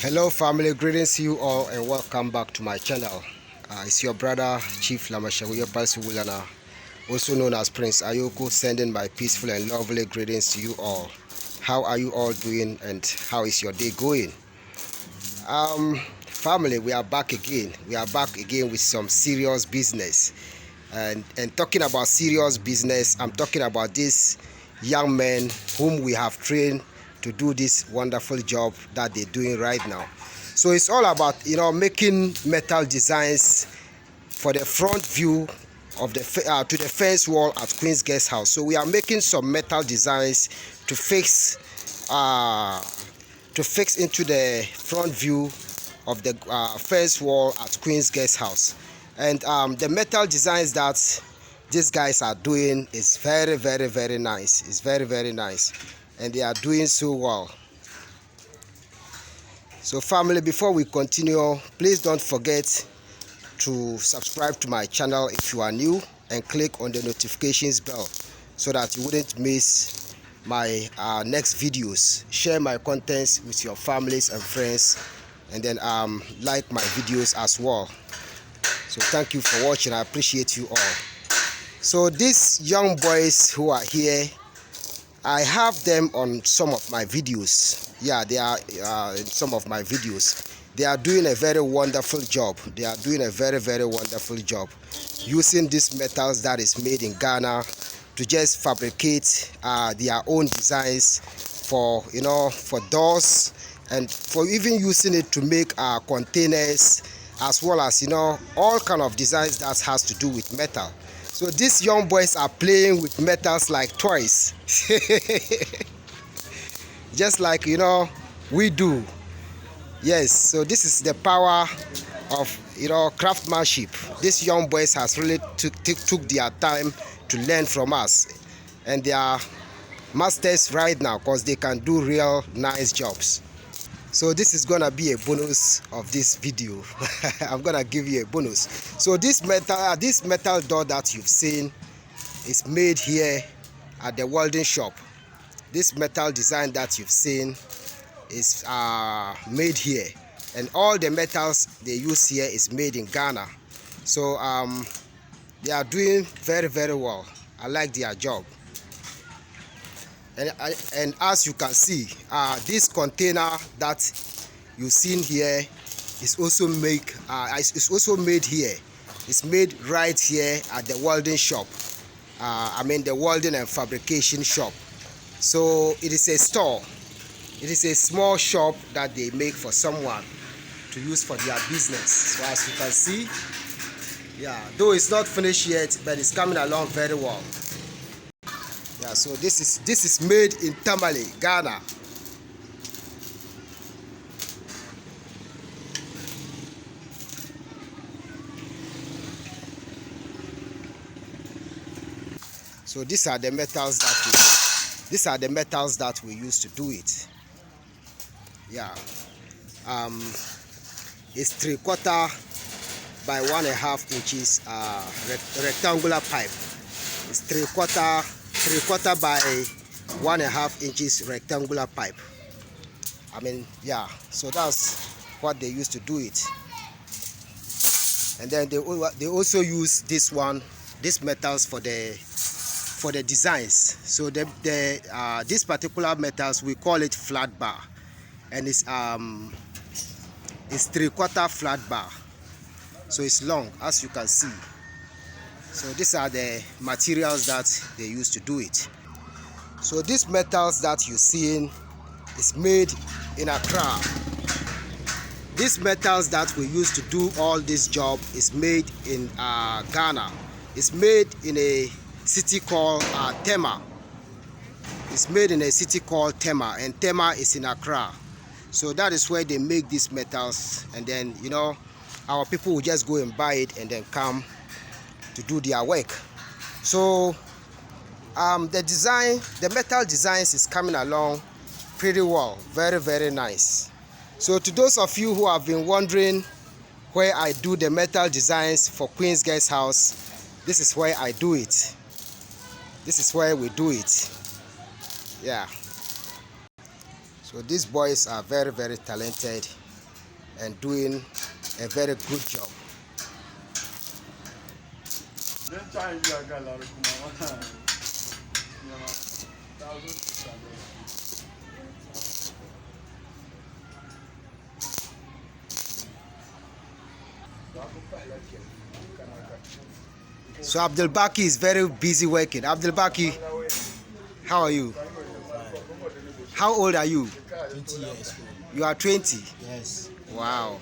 Hello family, greetings to you all and welcome back to my channel. It's your brother Chief Lamashaguyo Palsuwulana, also known as Prince Ayoko, sending my peaceful and lovely greetings to you all. How are you all doing and how is your day going? Family, we are back again. We are back again with some serious business. And talking about serious business, I'm talking about this young men whom we have trained to do this wonderful job that they're doing right now. So it's all about making metal designs for the front view of the to the fence wall at Queen's Guest House. So we are making some metal designs to fix into the front view of the fence wall at Queen's Guest House. And the metal designs that these guys are doing is very nice. It's very nice, and they are doing so well. So family, before we continue, please don't forget to subscribe to my channel if you are new and click on the notifications bell so that you wouldn't miss my next videos. Share my contents with your families and friends, and then like my videos as well. So thank you for watching. I appreciate you all. So these young boys who are here, I have them on some of my videos. Yeah, they are in some of my videos. They are doing a very wonderful job. They are doing a very wonderful job using these metals that is made in Ghana to just fabricate their own designs for for doors, and for even using it to make containers, as well as all kind of designs that has to do with metal. So these young boys are playing with metals like toys. Just like we do. Yes, so this is the power of craftsmanship. These young boys has really took their time to learn from us, and they are masters right now because they can do real nice jobs. So this is gonna be a bonus of this video. I'm gonna give you a bonus. So this metal door that you've seen is made here at the welding shop. This metal design that you've seen is made here, and all the metals they use here is made in Ghana. So they are doing very well. I like their job. And as you can see, this container that you've seen here is also made here. It's made right here at the welding shop. I mean the welding and fabrication shop. So it is a store. It is a small shop that they make for someone to use for their business. So as you can see, yeah, though it's not finished yet, but it's coming along very well. Yeah, so this is made in Tamale, Ghana. So these are the metals that we use to do it. Yeah, it's 3/4 by 1.5 inches rectangular pipe. It's 3/4 by 1.5 inches rectangular pipe. I mean, yeah, so that's what they used to do it. And then they also use these metals for the designs. So these particular metals, we call it flat bar, and it's 3/4 flat bar, so it's long, as you can see. So these are the materials that they use to do it. So these metals that you're seeing is made in Accra. These metals that we use to do all this job is made in Ghana. It's made in a city called Tema. It's made in a city called Tema, and Tema is in Accra. So that is where they make these metals, and then our people will just go and buy it and then come to do their work. So the metal designs is coming along pretty well, very nice. So to those of you who have been wondering where I do the metal designs for Queen's Guest House, this is where I do it. This is where we do it. Yeah. So these boys are very talented, and doing a very good job. So Abdul Baki is very busy working. Abdul Baki, how are you? How old are you? 20 years old. You are 20. Yes. Wow.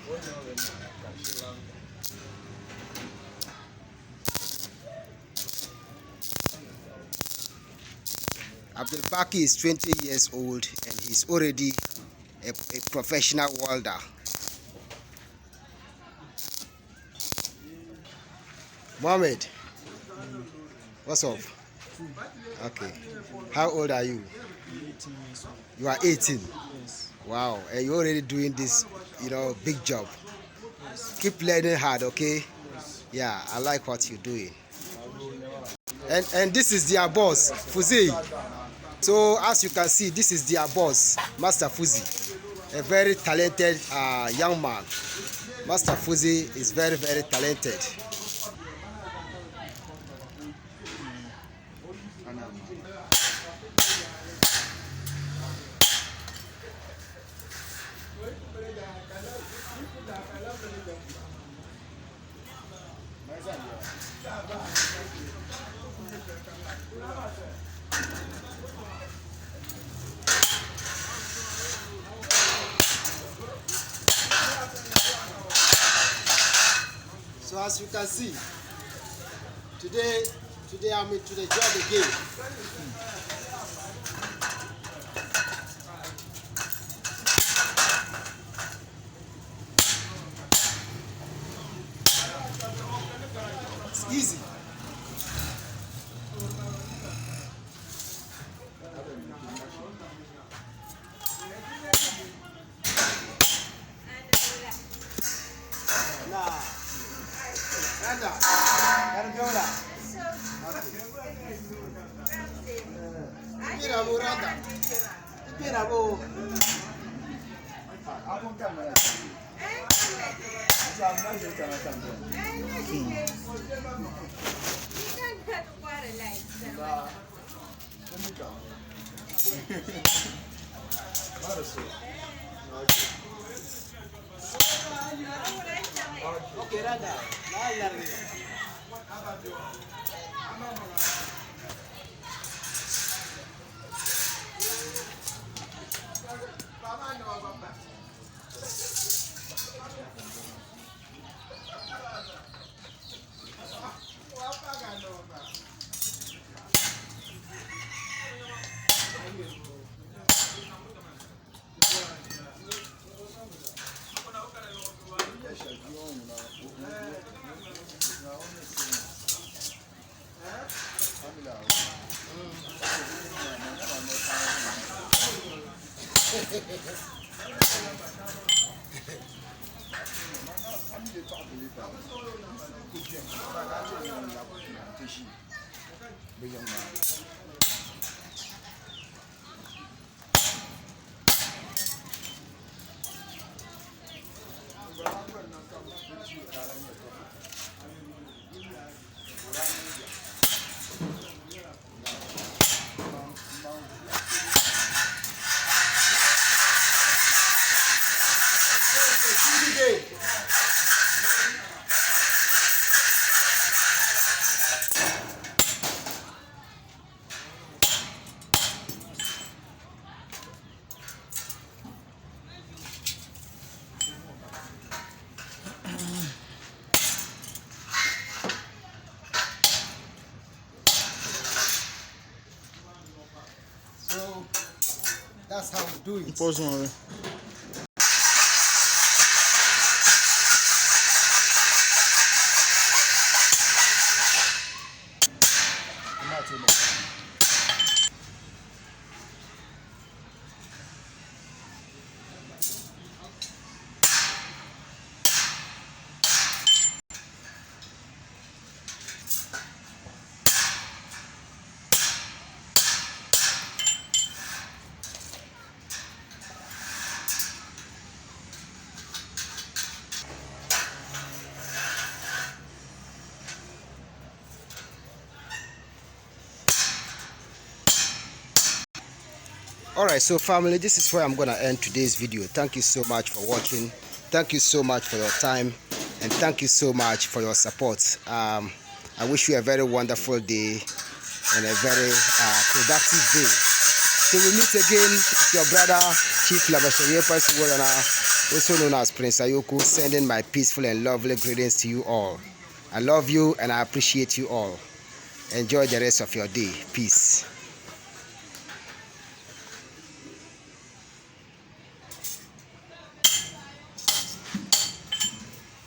Abdul Baki is 20 years old and he's already a professional welder. Mohammed, what's up? Okay. How old are you? 18 years old. You are 18. Yes. Wow. And you're already doing this, big job. Yes. Keep learning hard, okay? Yes. Yeah, I like what you're doing. And this is their boss, Fuzi. So as you can see, this is their boss, Master Fuzi, a very talented young man. Master Fuzi is very, very talented. So as you can see, today I'm into the job again. It's easy. Nah. Anda. Gargiola. Mira, Murata. Mira, Bo. Okay, Rada. So that's how we do it. Pause one. Alright, so family, this is where I'm gonna end today's video. Thank you so much for watching. Thank you so much for your time, and thank you so much for your support. I wish you a very wonderful day and a very productive day. So we meet again with your brother Chief Labashayepas Warana, also known as Prince Ayoku, sending my peaceful and lovely greetings to you all. I love you and I appreciate you all. Enjoy the rest of your day. Peace.